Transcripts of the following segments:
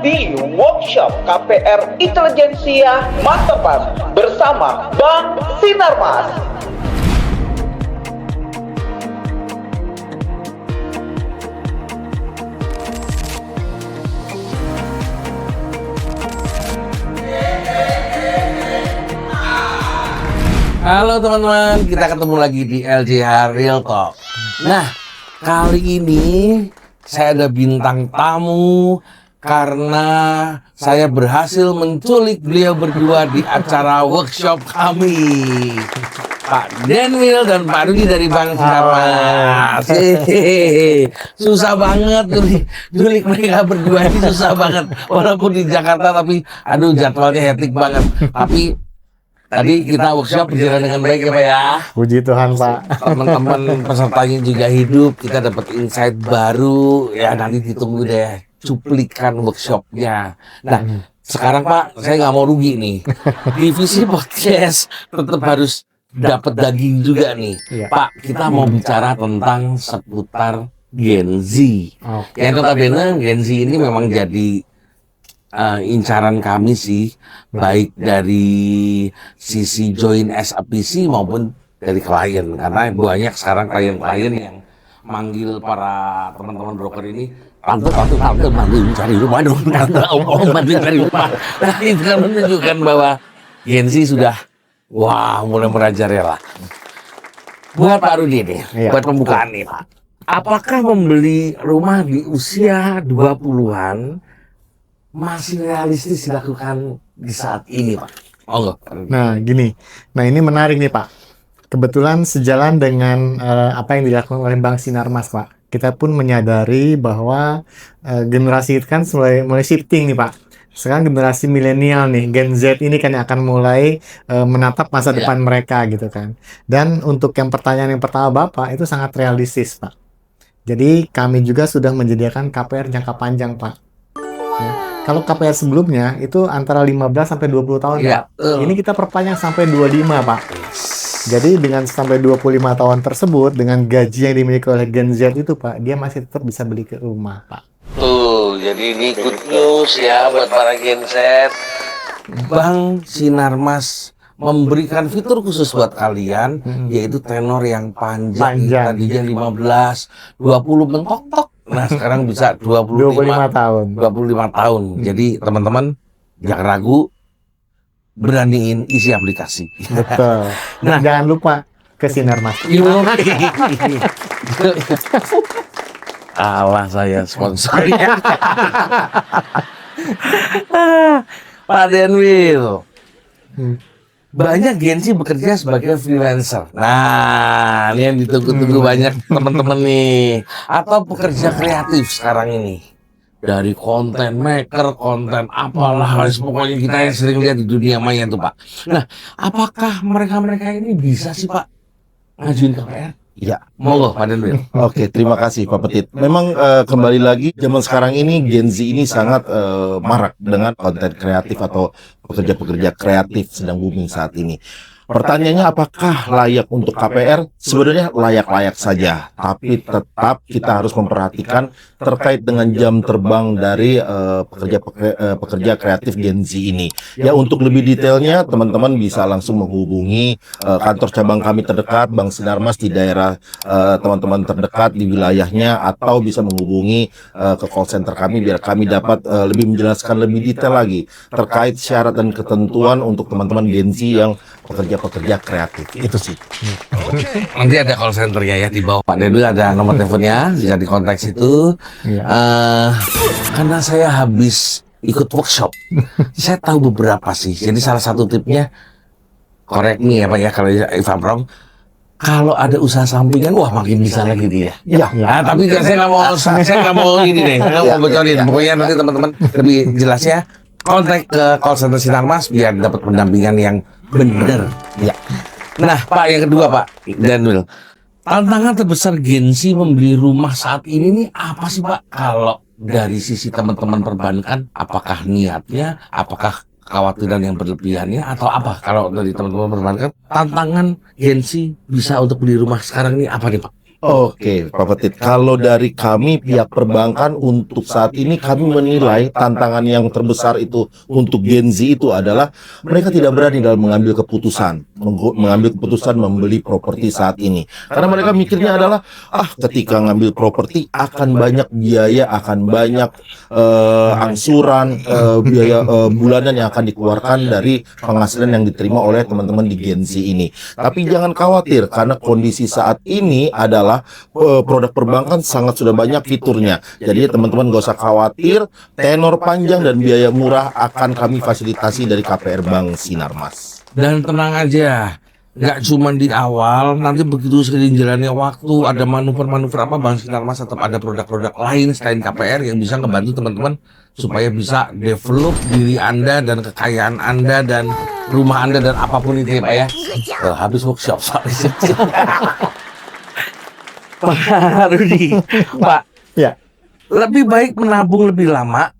di Workshop KPR Intelijensia Masterpass bersama Bank Sinarmas. Halo teman-teman, kita ketemu lagi di LJH Real Talk. Nah, kali ini saya ada bintang tamu karena saya berhasil menculik beliau berdua di acara workshop kami. Pak Denwil dan Pak Rudi dari Bank Sinarmas. Susah banget nyulik mereka berdua ini, susah banget. Walaupun di Jakarta tapi aduh jadwalnya hektik banget. Tapi tadi kita workshop berjalan dengan baik ya Pak ya. Puji Tuhan Pak. Teman-teman pesertanya juga hidup, kita dapat insight baru. Ya nanti ditunggu deh cuplikan workshopnya. Nah sekarang Pak, saya nggak mau rugi nih. Divisi podcast tetap harus dapat daging juga nih. Pak, kita mau bicara tentang seputar Gen Z. Yang notabene Gen Z ini memang jadi incaran kami sih, baik dari sisi join as a PC maupun dari klien, karena banyak sekarang klien-klien yang manggil para teman-teman broker ini tante bantuin cari rumah dong, tante om bantuin cari rumah. Nah itu kan menunjukkan bahwa Gen Z sudah mulai merajalela. Buat Pak Rudi nih, buat pembukaan nih Pak, apakah membeli rumah di usia 20-an masih realistis dilakukan di saat ini, Pak? Nah, gini. Nah, ini menarik nih, Pak. Kebetulan sejalan dengan apa yang dilakukan oleh Bank Sinarmas, Pak. Kita pun menyadari bahwa generasi itu kan mulai shifting nih, Pak. Sekarang generasi milenial nih, Gen Z ini kan akan mulai menatap masa depan mereka gitu kan. Dan untuk pertanyaan yang pertama Bapak, itu sangat realistis, Pak. Jadi, kami juga sudah menyediakan KPR jangka panjang, Pak. Ya. Kalau KPR sebelumnya itu antara 15 sampai 20 tahun, Pak. Ini kita perpanjang sampai 25, Pak. Jadi dengan sampai 25 tahun tersebut, dengan gaji yang dimiliki oleh Gen Z itu, Pak, dia masih tetap bisa beli ke rumah, Pak. Tuh, jadi ini good news ya buat para Gen Z. Bank Sinarmas memberikan fitur khusus buat kalian, yaitu tenor yang panjang. Tadinya 15, 20 mentok-tok. Nah sekarang bisa 25 tahun. Jadi teman-teman jangan ragu, beraniin isi aplikasi. Betul. Nah jangan lupa ke Sinarmas. Alah saya sponsornya. Pak Denwil. Banyak Gen Z bekerja sebagai freelancer. Nah, ini yang ditunggu-tunggu banyak teman-teman nih. Atau pekerja kreatif sekarang ini. Dari konten maker, konten apalah, pokoknya kita yang sering lihat di dunia maya tuh Pak. Nah, apakah mereka-mereka ini bisa sih Pak ngajuin KPR? Ya, monggo Pak Denwil. Oke, terima kasih Pak Petit. Memang kembali lagi zaman sekarang ini Gen Z ini sangat marak dengan konten kreatif atau pekerja-pekerja kreatif sedang booming saat ini. Pertanyaannya apakah layak untuk KPR? Sebenarnya layak-layak saja, tapi tetap kita harus memperhatikan terkait dengan jam terbang dari pekerja kreatif Gen Z ini. Ya untuk lebih detailnya teman-teman bisa langsung menghubungi kantor cabang kami terdekat Bank Sinarmas di daerah teman-teman terdekat di wilayahnya, atau bisa menghubungi ke call center kami biar kami dapat lebih menjelaskan lebih detail lagi terkait syarat dan ketentuan untuk teman-teman Gen Z yang pekerja kreatif. Itu sih. Nanti ada call centernya ya di bawah Pak Denwil, ada nomor teleponnya, bisa dikontak situ. Karena saya habis ikut workshop, saya tahu beberapa sih. Jadi salah satu tipnya, correct me ya Pak ya kalau if I'm wrong, kalau ada usaha sampingan, wah makin bisa lagi dia. Nah, tapi saya nggak mau ini deh, saya nggak mau bocorin. Pokoknya nanti teman-teman lebih jelasnya kontak ke call center Sinarmas biar dapat pendampingan yang benar. Ya. Nah, Pak yang kedua Pak Denwil, tantangan terbesar Gen Z membeli rumah saat ini nih apa sih Pak? Kalau dari sisi teman-teman perbankan, apakah niatnya, apakah kekhawatiran yang berlebihannya, atau apa? Kalau dari teman-teman perbankan, tantangan Gen Z bisa untuk beli rumah sekarang ini apa nih Pak? Oke, Pak Petit. Kalau dari kami pihak perbankan untuk saat ini kami menilai tantangan yang terbesar itu untuk Gen Z itu adalah mereka tidak berani dalam mengambil keputusan, membeli properti saat ini. Karena mereka mikirnya adalah ketika ngambil properti akan banyak biaya, akan banyak angsuran, biaya bulanan yang akan dikeluarkan dari penghasilan yang diterima oleh teman-teman di Gen Z ini. Tapi jangan khawatir karena kondisi saat ini adalah produk perbankan sangat sudah banyak fiturnya. Jadi teman-teman gak usah khawatir, tenor panjang dan biaya murah akan kami fasilitasi dari KPR Bank Sinarmas. Dan tenang aja, nggak cuma di awal, nanti begitu sering jalannya waktu, ada manuver-manuver apa, Bank Sinarmas tetap ada produk-produk lain selain KPR yang bisa ngebantu teman-teman supaya bisa develop diri Anda dan kekayaan Anda dan rumah Anda dan apapun itu ya Pak ya. Habis workshop soalnya. Pak Rudi, Pak, Ya. lebih baik menabung lebih lama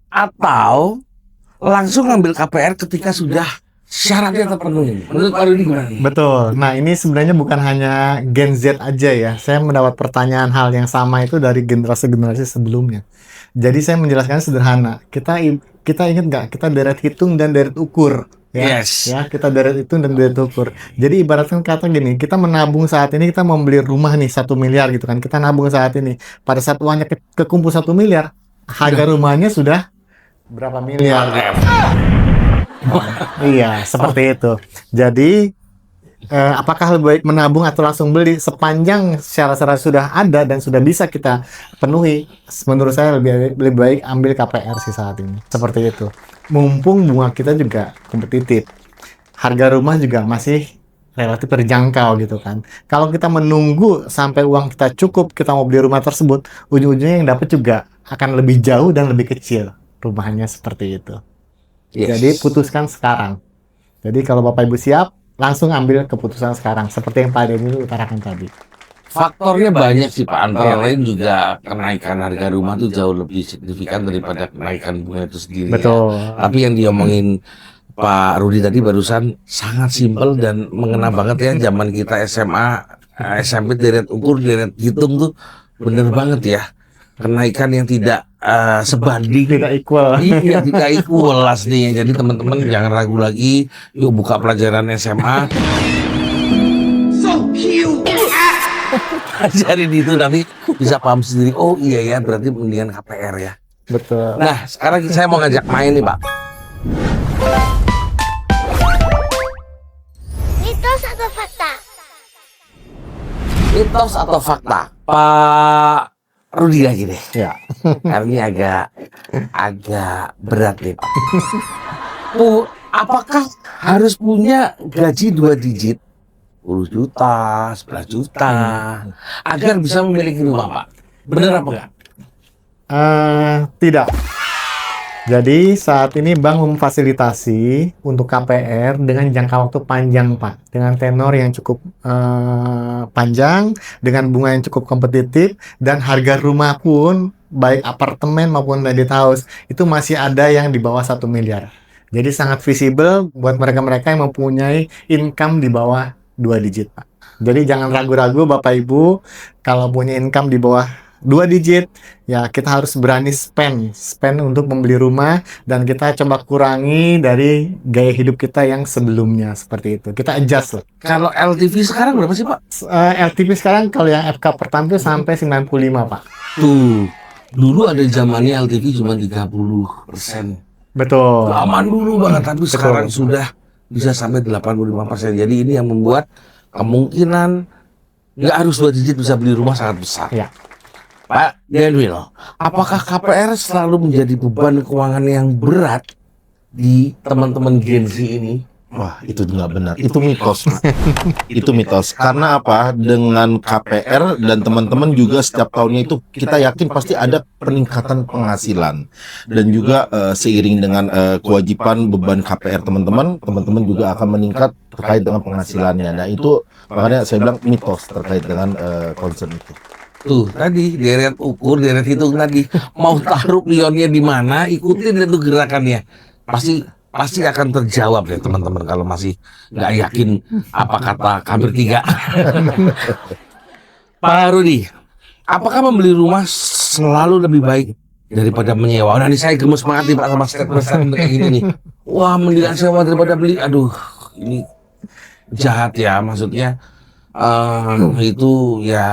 atau langsung ngambil KPR ketika sudah syaratnya terpenuhi? Menurut Pak Rudi gimana nih? Betul. Nah, ini sebenarnya bukan hanya Gen Z aja ya. Saya mendapat pertanyaan hal yang sama itu dari generasi-generasi sebelumnya. Jadi saya menjelaskan sederhana. Kita ingat nggak? Kita deret hitung dan deret ukur. Ya, Yes. ya, kita deret hitung dan deret ukur. Jadi ibaratkan kata gini, kita menabung saat ini, kita mau beli rumah nih 1 miliar gitu kan. Kita nabung saat ini. Pada saat uangnya kekumpul 1 miliar, harga rumahnya sudah berapa miliar gitu. Iya, seperti itu. Jadi apakah lebih baik menabung atau langsung beli? Sepanjang syarat-syarat sudah ada dan sudah bisa kita penuhi, menurut saya lebih baik ambil KPR sih saat ini. Seperti itu. Mumpung bunga kita juga kompetitif, harga rumah juga masih relatif terjangkau gitu kan. Kalau kita menunggu sampai uang kita cukup, kita mau beli rumah tersebut, ujung-ujungnya yang dapat juga akan lebih jauh dan lebih kecil rumahnya, seperti itu. Yes. Jadi putuskan sekarang. Jadi kalau Bapak Ibu siap, langsung ambil keputusan sekarang. Seperti yang Pak Denny utarakan tadi. Faktornya banyak sih Pak, antara lain juga kenaikan harga rumah itu jauh lebih signifikan daripada kenaikan bunga itu sendiri. Betul. Ya. Tapi yang diomongin Pak Rudi tadi barusan sangat simpel dan mengena banget ya, zaman kita SMA, SMP deret ukur, deret hitung tuh bener banget ya. Kenaikan yang tidak sebanding. Tidak equal. Iya, tidak equal aslinya. Jadi teman-teman jangan ragu lagi, yuk buka pelajaran SMA. Ajarin itu nanti bisa paham sendiri. Oh iya ya, berarti mendingan KPR ya. Betul. Nah, sekarang saya mau ngajak main nih Pak. Mitos atau fakta? Mitos atau fakta? Pak Rudi lagi deh. Ya. Karena ini agak berat nih Pak. Apakah harus punya gaji 2 digit? 10 juta, 11 juta, agar bisa memiliki rumah Pak? Benar apa enggak? Tidak. Jadi saat ini bank memfasilitasi untuk KPR dengan jangka waktu panjang Pak, dengan tenor yang cukup panjang, dengan bunga yang cukup kompetitif, dan harga rumah pun baik apartemen maupun landed house itu masih ada yang di bawah 1 miliar. Jadi sangat visible buat mereka-mereka yang mempunyai income di bawah 2 digit Pak. Jadi jangan ragu-ragu Bapak Ibu, kalau punya income di bawah 2 digit, ya kita harus berani spend untuk membeli rumah, dan kita coba kurangi dari gaya hidup kita yang sebelumnya, seperti itu. Kita adjust lah. Kalau LTV sekarang berapa sih Pak? LTV sekarang kalau yang FK pertama itu sampai 95 Pak. Tuh, dulu ada zamannya LTV cuma 30%. Betul. Aman dulu banget, tapi sekarang sudah bisa sampai 85%. Jadi ini yang membuat kemungkinan nggak harus 2 digit bisa beli rumah sangat besar. Ya. Pak Denwil, apakah KPR selalu menjadi beban keuangan yang berat di teman-teman Gen Z ini? Wah, itu nggak benar. Itu mitos, Pak. Itu mitos. Karena apa? Dengan KPR dan teman-teman juga setiap tahunnya itu kita yakin pasti ada peningkatan penghasilan. Dan juga seiring dengan kewajiban beban KPR teman-teman juga akan meningkat terkait dengan penghasilannya. Nah, itu makanya saya bilang mitos terkait dengan concern itu. Tuh, tadi deret ukur, deret hitung tadi. Mau taruh pionnya di mana, ikutin itu gerakannya. Pasti akan terjawab ya teman-teman kalau masih nggak yakin apa kata Kabir 3. Pak Rudi, apakah membeli rumah selalu lebih baik daripada menyewa? Nah, ini saya gemes banget nih Pak sama statement kayak gini nih. Wah, mendingan sewa daripada beli. Aduh, ini jahat ya maksudnya. Itu ya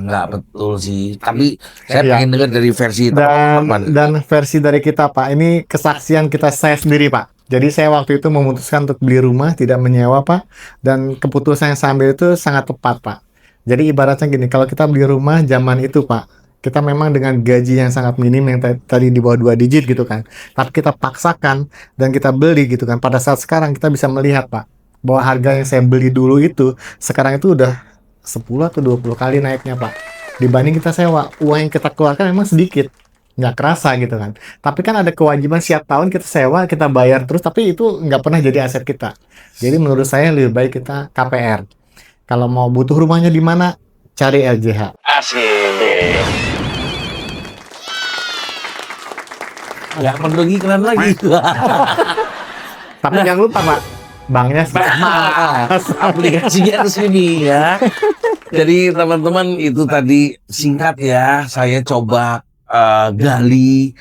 nggak betul sih. Tapi saya Iya. pengen dengar dari versi teman-teman. Dan versi dari kita Pak, ini kesaksian saya sendiri Pak. Jadi saya waktu itu memutuskan untuk beli rumah, tidak menyewa Pak. Dan keputusan yang saya ambil itu sangat tepat Pak. Jadi ibaratnya gini, kalau kita beli rumah zaman itu Pak, kita memang dengan gaji yang sangat minim yang tadi di bawah 2 digit gitu kan. Tapi kita paksakan dan kita beli gitu kan. Pada saat sekarang kita bisa melihat Pak, bahwa harga yang saya beli dulu itu sekarang itu udah 10 atau 20 kali naiknya Pak. Dibanding kita sewa, uang yang kita keluarkan memang sedikit, nggak kerasa gitu kan. Tapi kan ada kewajiban setiap tahun kita sewa, kita bayar terus, tapi itu nggak pernah jadi aset kita. Jadi menurut saya lebih baik kita KPR. Kalau mau butuh rumahnya di mana, cari LJH. Asik. Ya, merugi keren lagi. Tapi jangan lupa Pak, banknya Aplikasinya resmi ya. Jadi teman-teman itu tadi singkat ya, saya coba gali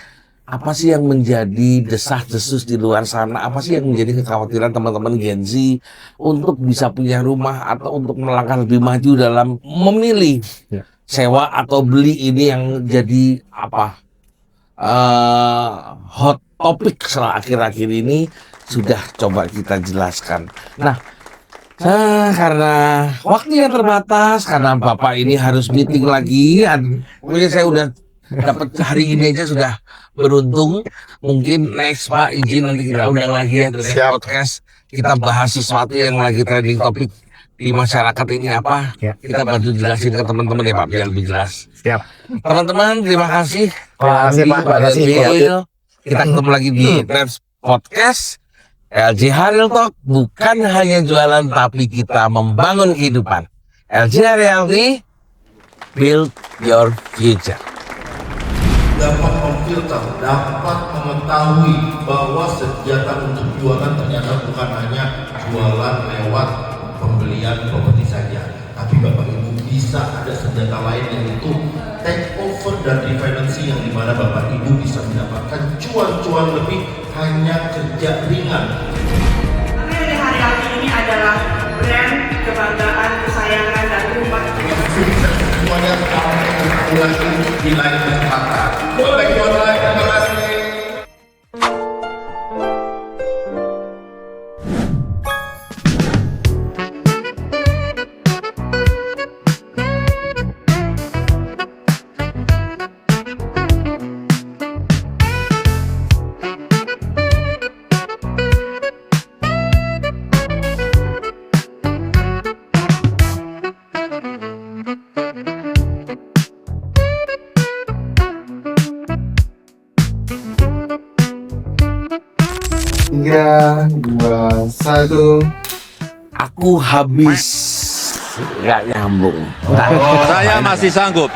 apa sih yang menjadi desas-desus di luar sana, apa sih yang menjadi kekhawatiran teman-teman Gen Z untuk bisa punya rumah atau untuk melangkah lebih maju dalam memilih Ya. sewa atau beli. Ini yang jadi apa hot topic setelah akhir-akhir ini sudah coba kita jelaskan. Nah, karena waktu yang terbatas, karena Bapak ini harus meeting lagi, mungkin saya udah dapat hari ini aja sudah beruntung. Mungkin next Pak izin nanti kita undang lagi ya dari Siap. podcast, kita bahas sesuatu yang lagi trending topik di masyarakat ini apa. Ya. Kita bantu jelasin ke teman-teman ya Pak biar lebih jelas. Siap. Teman-teman terima kasih. Terima kasih, Pak. Pak Terima kasih. Daniel. Kita ketemu lagi di next podcast. LJH Real Talk bukan hanya jualan tapi kita membangun kehidupan. LJH Realty, build your future. Dapat memfilter, dapat mengetahui bahwa senjata untuk jualan ternyata bukan hanya jualan lewat pembelian properti saja, tapi Bapak Ibu bisa ada senjata lain yaitu take over dan refinansi, yang dimana Bapak Ibu bisa mendapatkan cuan-cuan lebih hanya kerja ringan. LJH Realty ini adalah brand kebanggaan, kesayangan, dan rumah kita. Semuanya ulangi di lain kata. Boleh jualan, terima kasih. Tiga, dua, satu. Aku habis nggak nyambung. Saya masih sanggup.